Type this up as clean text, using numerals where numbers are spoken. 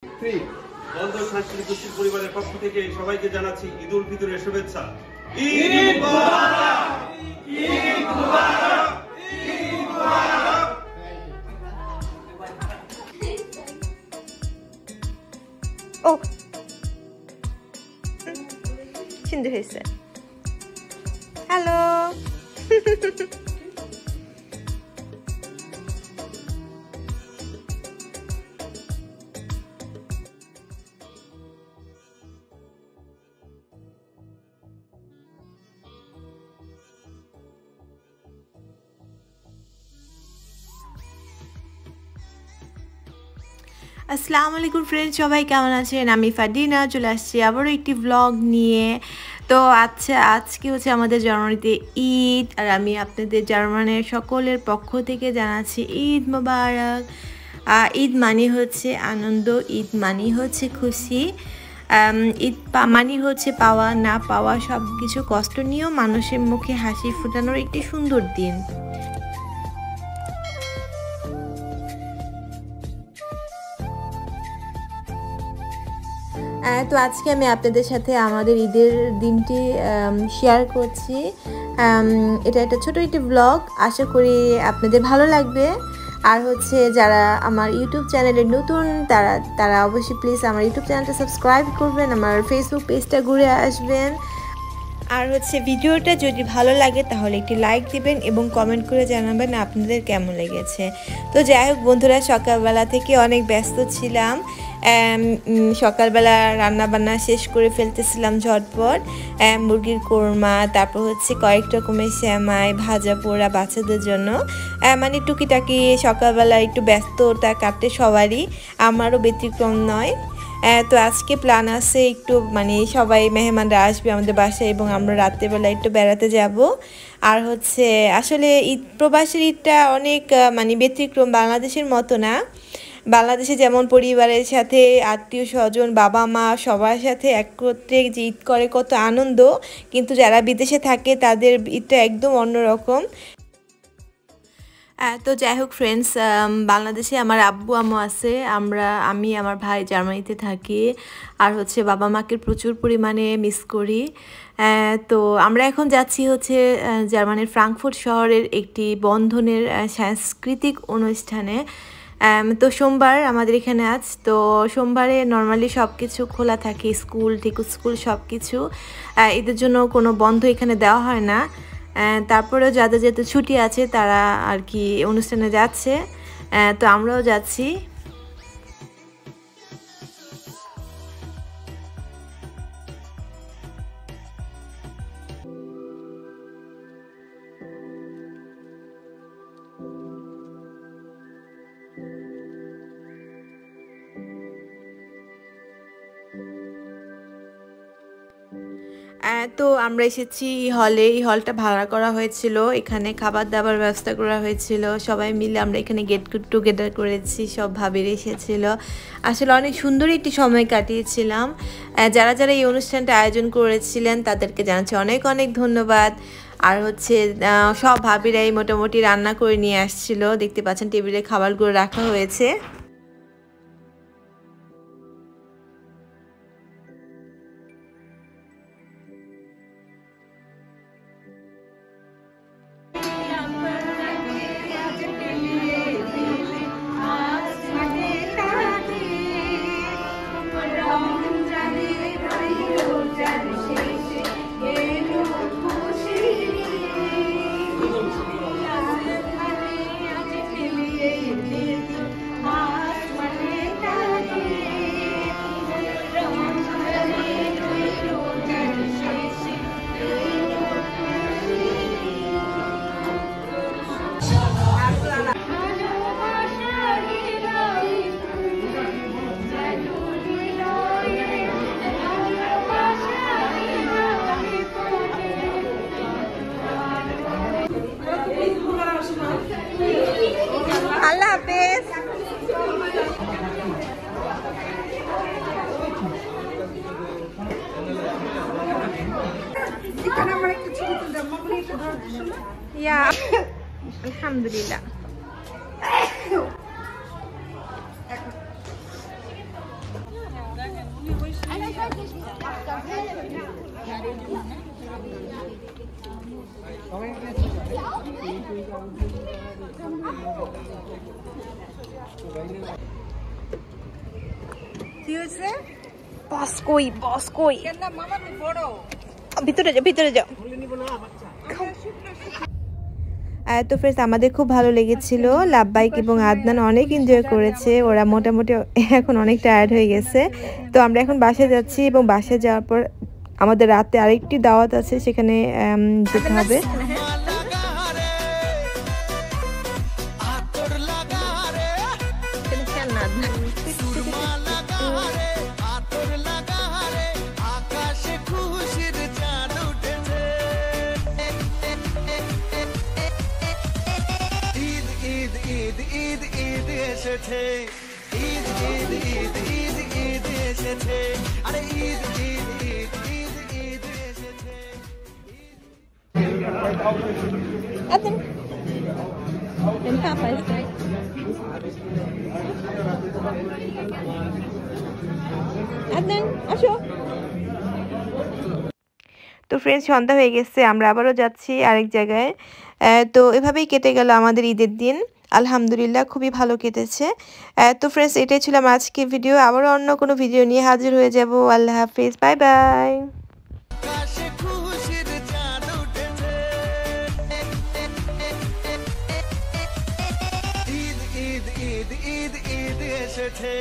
বন্ধন সাংস্কৃতিক গোষ্ঠীর পরিবারের পক্ষ থেকে সবাইকে জানাচ্ছি ঈদ উল ফিতরের শুভেচ্ছা। ঈদ মুবারক, ঈদ মুবারক, ঈদ মুবারক। ও সুন্দর হয়েছে। হ্যালো আসসালামু আলাইকুম ফ্রেন্ডস, সবাই কেমন আছেন? আমি ফারদিনা চলে আসছি আবারও একটি ব্লগ নিয়ে। তো আচ্ছা, আজকে হচ্ছে আমাদের জার্মানিতে ঈদ, আর আমি আপনাদের জার্মানির সকলের পক্ষ থেকে জানাচ্ছি ঈদ মোবারক। ঈদ মানে হচ্ছে আনন্দ, ঈদ মানে হচ্ছে খুশি, ঈদ মানে হচ্ছে পাওয়া না পাওয়া সব কিছু কষ্ট নিয়েও মানুষের মুখে হাসি ফোটানোর একটি সুন্দর দিন। তো আজকে আমি আপনাদের সাথে আমাদের ঈদের দিনটি শেয়ার করছি। এটা একটা ছোট একটি ব্লগ, আশা করি আপনাদের ভালো লাগবে। আর হচ্ছে যারা আমার ইউটিউব চ্যানেলে নতুন তারা অবশ্যই প্লিজ আমার ইউটিউব চ্যানেলটা সাবস্ক্রাইব করবেন, আমার ফেসবুক পেজটা ঘুরে আসবেন। আর হচ্ছে ভিডিওটা যদি ভালো লাগে তাহলে একটি লাইক দিবেন এবং কমেন্ট করে জানাবেন আপনাদের কেমন লেগেছে। তো যাই হোক বন্ধুরা, সকালবেলা থেকে অনেক ব্যস্ত ছিলাম। সকালবেলা রান্না বান্না শেষ করে ফেলতেছিলাম ঝটপট। মুরগির কোরমা, তারপর হচ্ছে কয়েক রকমের সেমাই, ভাজা পোড়া বাচ্চাদের জন্য, মানে টুকিটাকি সকালবেলা একটু ব্যস্ততা কাটে সবারই, আমারও ব্যতিক্রম নয়। তো আজকে প্ল্যান আছে একটু মানে সবাই মেহমানরা আসবে আমাদের বাসায় এবং আমরা রাত্রেবেলা একটু বেড়াতে যাব। আর হচ্ছে আসলে ঈদ, প্রবাসীর ঈদটা অনেক মানে ব্যতিক্রম, বাংলাদেশের মতো না। বাংলাদেশে যেমন পরিবারের সাথে আত্মীয় স্বজন বাবা মা সবার সাথে একত্রে যে ঈদ করে কত আনন্দ, কিন্তু যারা বিদেশে থাকে তাদের ঈদটা একদম অন্যরকম। তো যাই হোক ফ্রেন্ডস, বাংলাদেশে আমার আব্বু আম্মু আছে, আমি আমার ভাই জার্মানিতে থাকি। আর হচ্ছে বাবা মাকে প্রচুর পরিমাণে মিস করি। তো আমরা এখন যাচ্ছি হচ্ছে জার্মানির ফ্রাঙ্কফুর্ট শহরের একটি বন্ধনের সাংস্কৃতিক অনুষ্ঠানে। তো সোমবার আমাদের এখানে আজ, তো সোমবারে নর্মালি সব কিছু খোলা থাকে, স্কুল সব কিছু, এদের জন্য কোনো বন্ধ এখানে দেওয়া হয় না। তারপরেও যাদের যাদের ছুটি আছে তারা আর কি অনুষ্ঠানে যাচ্ছে, তো আমরাও যাচ্ছি। তো আমরা এসেছি হলে, এই হলটা ভাড়া করা হয়েছিল, এখানে খাবার দাবার ব্যবস্থা করা হয়েছিল, সবাই মিলে আমরা এখানে গেট টুগেদার করেছি, সব ভাবিরা এসেছিল। আসলে অনেক সুন্দর একটি সময় কাটিয়েছিলাম। যারা যারা এই অনুষ্ঠানটা আয়োজন করেছিলেন তাদেরকে জানাচ্ছি অনেক অনেক ধন্যবাদ। আর হচ্ছে সব ভাবিরাই মোটামুটি রান্না করে নিয়ে আসছিল, দেখতে পাচ্ছেন টেবিলে খাবারগুলো রাখা হয়েছে। আল্লাহ হাফেজ। আলহামদুলিল্লাহ। কি হয়েছে? বস কই ভিতরে যাও। তো ফ্রেন্ডস আমাদের খুব ভালো লেগেছিল। লাব্বাইক এবং আদনান অনেক এনজয় করেছে। ওরা মোটামুটি এখন অনেক টায়ার্ড হয়ে গেছে। তো আমরা এখন বাসায় যাচ্ছি এবং বাসায় যাওয়ার পর আমাদের রাতে আরেকটি দাওয়াত আছে, সেখানে যেতে হবে। তো ফ্রেন্ডস সন্ধ্যা হয়ে গেছে, আমরা আবারও যাচ্ছি আরেক জায়গায়। তো এভাবেই কেটে গেল আমাদের ঈদের দিন। আলহামদুলিল্লাহ খুবই ভালো কেটেছে। তো ফ্রেন্ডস এটাই ছিল আমার আজকের ভিডিও। আবারও অন্য কোনো ভিডিও নিয়ে হাজির হয়ে যাব। আল্লাহ হাফিজ, বাই বাই। ঈদ ঈদ ঈদ ঈদ ঈদ এসেছে।